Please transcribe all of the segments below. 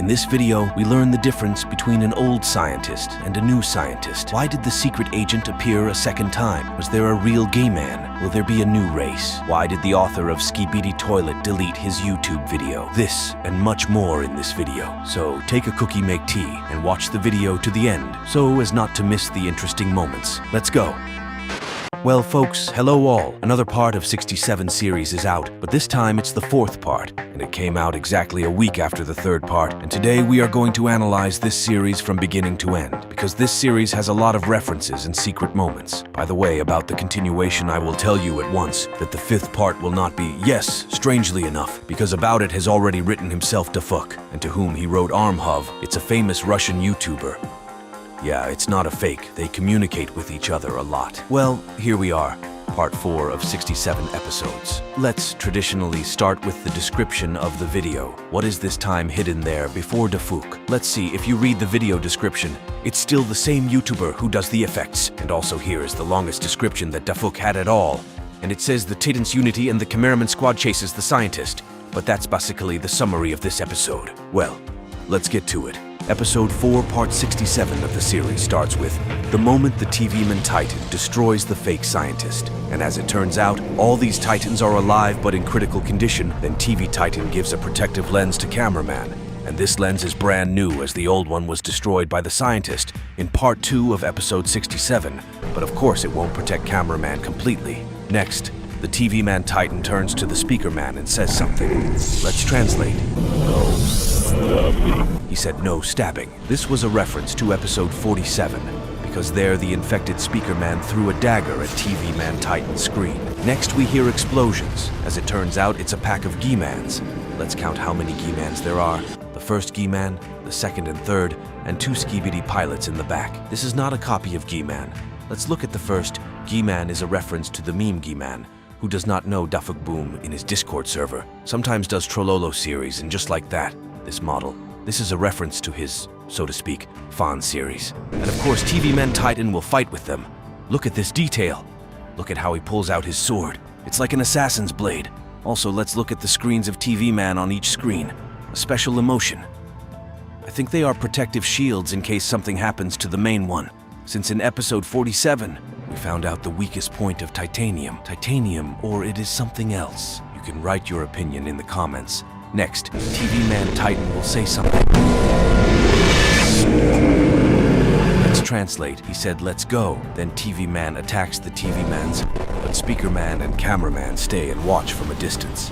In this video, we learn the difference between an old scientist and a new scientist. Why did the secret agent appear a second time? Was there a real gay man? Will there be a new race? Why did the author of Skibidi Toilet delete his YouTube video? This and much more in this video. So take a cookie, make tea, and watch the video to the end so as not to miss the interesting moments. Let's go. Well, folks, hello all. Another part of 67 series is out, but this time it's the fourth part, and it came out exactly a week after the third part. And today we are going to analyze this series from beginning to end, because this series has a lot of references and secret moments. By the way, about the continuation, I will tell you at once that the fifth part will not be, yes, strangely enough, because about it has already written himself Dafuq, and to whom he wrote Armhov. It's a famous Russian YouTuber. Yeah, it's not a fake. They communicate with each other a lot. Well, here we are, part 4 of 67 episodes. Let's traditionally start with the description of the video. What is this time hidden there before Dafuq? Let's see, if you read the video description, it's still the same YouTuber who does the effects. And also here is the longest description that Dafuq had at all. And it says the Titans Unity and the cameraman squad chases the scientist. But that's basically the summary of this episode. Well, let's get to it. Episode 4, Part 67 of the series starts with the moment the tvmen Titan destroys the fake scientist. And as it turns out, all these Titans are alive but in critical condition. Then TV Titan gives a protective lens to cameraman. And this lens is brand new as the old one was destroyed by the scientist in Part 2 of Episode 67. But of course it won't protect cameraman completely. Next, the tvmen Titan turns to the speaker man and says something. Let's translate. No stabbing. He said no stabbing. This was a reference to episode 47, because there the infected speaker man threw a dagger at tvmen Titan's screen. Next we hear explosions. As it turns out, it's a pack of Gi-mans. Let's count how many Gi-mans there are. The first Gi-man, the second and third, and 2 Skibidi pilots in the back. This is not a copy of Gi-man. Let's look at the first. Gi-man is a reference to the meme Gi-man, who does not know dafuqboom in his Discord server, sometimes does Trollolo series, and just like that, this model. This is a reference to his, so to speak, Fawn series. And of course, tvmen Titan will fight with them. Look at this detail. Look at how he pulls out his sword. It's like an assassin's blade. Also, let's look at the screens of tvmen on each screen. A special emotion. I think they are protective shields in case something happens to the main one. Since in episode 47, we found out the weakest point of titanium. Titanium, or it is something else. You can write your opinion in the comments. Next, tvmen Titan will say something. Let's translate. He said, let's go. Then tvmen attacks the tvmens, but speakerman and cameraman stay and watch from a distance.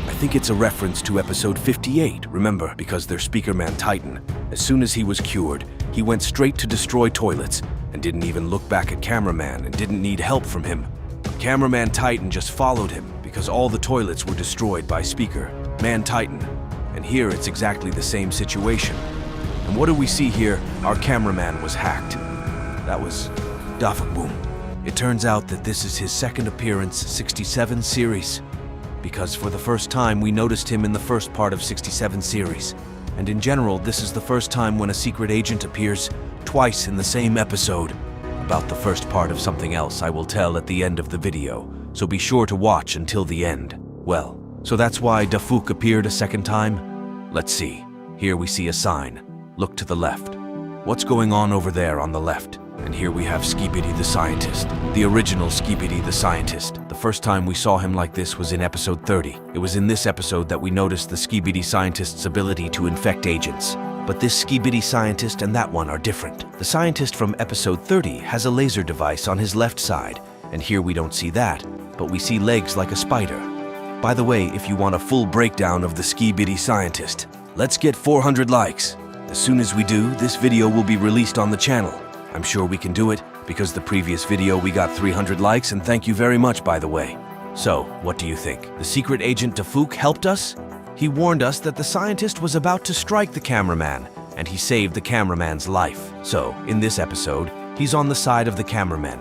I think it's a reference to episode 58, remember, because their speakerman Titan, as soon as he was cured, he went straight to destroy toilets and didn't even look back at cameraman and didn't need help from him. But cameraman Titan just followed him because all the toilets were destroyed by speakerman Titan. And here it's exactly the same situation. And what do we see here? Our cameraman was hacked. That was dafuqboom. It turns out that this is his second appearance, 67 series. Because for the first time we noticed him in the first part of 67 series. And in general, this is the first time when a secret agent appears twice in the same episode. About the first part of something else I will tell at the end of the video, so be sure to watch until the end. Well, so that's why Dafuq appeared a second time? Let's see. Here we see a sign. Look to the left. What's going on over there on the left? And here we have Skibidi the scientist, the original Skibidi the scientist. The first time we saw him like this was in episode 30. It was in this episode that we noticed the Skibidi scientist's ability to infect agents. But this Skibidi scientist and that one are different. The scientist from episode 30 has a laser device on his left side, and here we don't see that, but we see legs like a spider. By the way, if you want a full breakdown of the Skibidi scientist, let's get 400 likes. As soon as we do, this video will be released on the channel. I'm sure we can do it, because the previous video we got 300 likes, and thank you very much, by the way. So, what do you think? The secret agent Dafuq helped us? He warned us that the scientist was about to strike the cameraman, and he saved the cameraman's life. So, in this episode, he's on the side of the cameramen,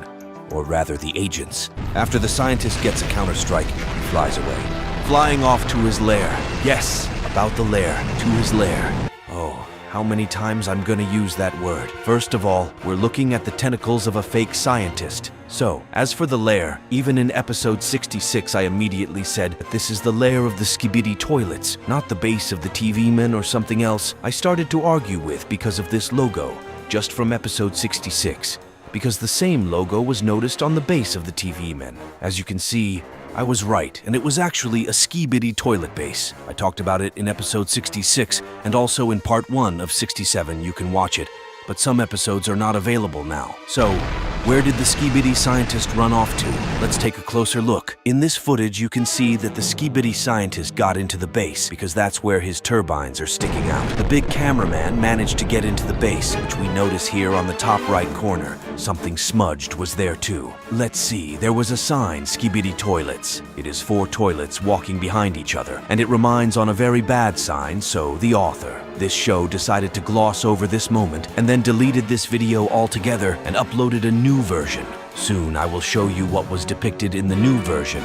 or rather the agents. After the scientist gets a counter-strike, he flies away, flying off to his lair. Yes, about the lair, to his lair. Oh, How many times I'm gonna use that word? First of all, we're looking at the tentacles of a fake scientist. So, as for the lair, even in episode 66 I immediately said that this is the lair of the Skibidi Toilets, not the base of the tvmen or something else I started to argue with because of this logo, just from episode 66, because the same logo was noticed on the base of the tvmen. As you can see, I was right, and it was actually a Skibidi Toilet base. I talked about it in episode 66, and also in part 1 of 67, you can watch it, but some episodes are not available now. So, where did the Skibidi scientist run off to? Let's take a closer look. In this footage, you can see that the Skibidi scientist got into the base, because that's where his turbines are sticking out. The big cameraman managed to get into the base, which we notice here on the top right corner. Something smudged was there too. Let's see, there was a sign, Skibidi Toilets. It is 4 toilets walking behind each other, and it reminds on a very bad sign, so the author. This show decided to gloss over this moment and then deleted this video altogether and uploaded a new version. Soon I will show you what was depicted in the new version,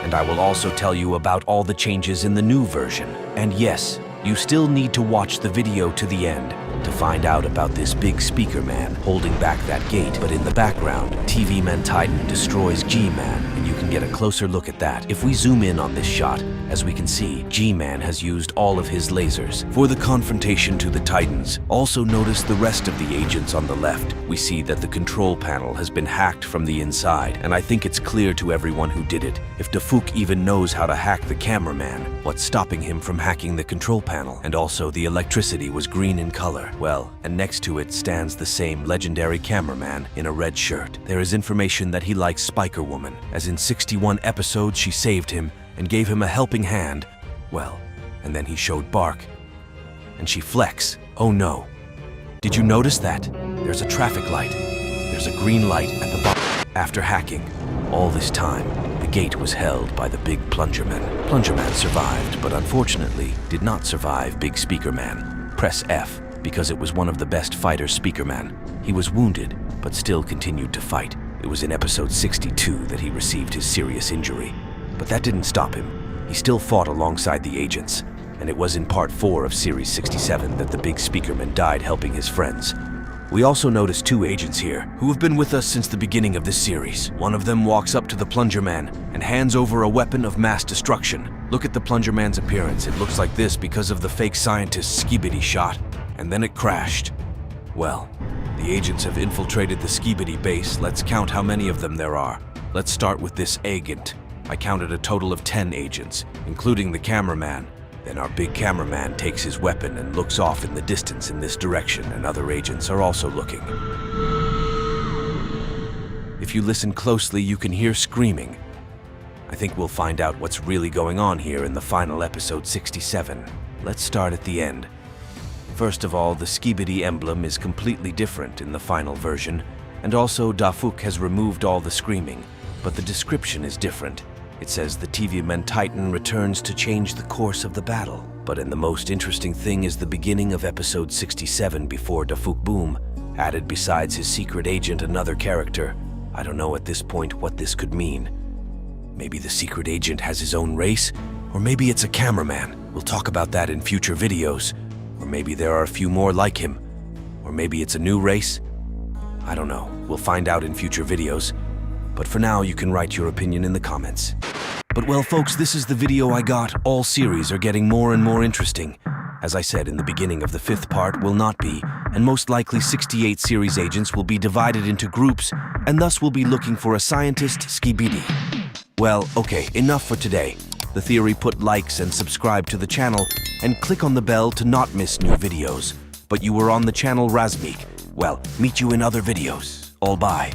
and I will also tell you about all the changes in the new version. And yes, you still need to watch the video to the end to find out about this big speaker man holding back that gate. But in the background, tvmen Titan destroys G-Man, and you can get a closer look at that. If we zoom in on this shot, as we can see, G-Man has used all of his lasers for the confrontation to the Titans. Also notice the rest of the agents on the left. We see that the control panel has been hacked from the inside, and I think it's clear to everyone who did it. If Dafuq even knows how to hack the cameraman, what's stopping him from hacking the control panel? And also the electricity was green in color. Well, and next to it stands the same legendary cameraman in a red shirt. There is information that he likes Spiker Woman, as in 61 episodes she saved him and gave him a helping hand. Well, and then he showed Bark. And she flex. Oh no. Did you notice that? There's a traffic light. There's a green light at the bottom. After hacking, all this time, the gate was held by the big Plungerman. Plungerman survived, but unfortunately did not survive Big Speaker Man. Press F, because it was one of the best fighters Speaker Man. He was wounded, but still continued to fight. It was in episode 62 that he received his serious injury. But that didn't stop him. He still fought alongside the agents, and it was in part 4 of series 67 that the big Speakerman died helping his friends. We also notice 2 agents here who have been with us since the beginning of this series. One of them walks up to the Plungerman and hands over a weapon of mass destruction. Look at the Plungerman's appearance. It looks like this because of the fake scientist's Skibidi shot, and then it crashed. Well, the agents have infiltrated the Skibidi base. Let's count how many of them there are. Let's start with this agent. I counted a total of 10 agents, including the cameraman. Then our big cameraman takes his weapon and looks off in the distance in this direction, and other agents are also looking. If you listen closely, you can hear screaming. I think we'll find out what's really going on here in the final episode 67. Let's start at the end. First of all, the Skibidi emblem is completely different in the final version, and also Dafuq has removed all the screaming, but the description is different. It says the tvmen Titan returns to change the course of the battle. But the most interesting thing is the beginning of episode 67 before dafuqboom added besides his secret agent another character. I don't know at this point what this could mean. Maybe the secret agent has his own race, or maybe it's a cameraman. We'll talk about that in future videos. Or maybe there are a few more like him. Or maybe it's a new race. I don't know. We'll find out in future videos. But for now, you can write your opinion in the comments. But well, folks, this is the video I got. All series are getting more and more interesting. As I said in the beginning of the 5th part will not be, and most likely 68 series agents will be divided into groups, and thus will be looking for a scientist Skibidi. Well, okay, enough for today. The Theory put likes and subscribe to the channel, and click on the bell to not miss new videos. But you were on the channel Razmeek. Well, meet you in other videos. All bye.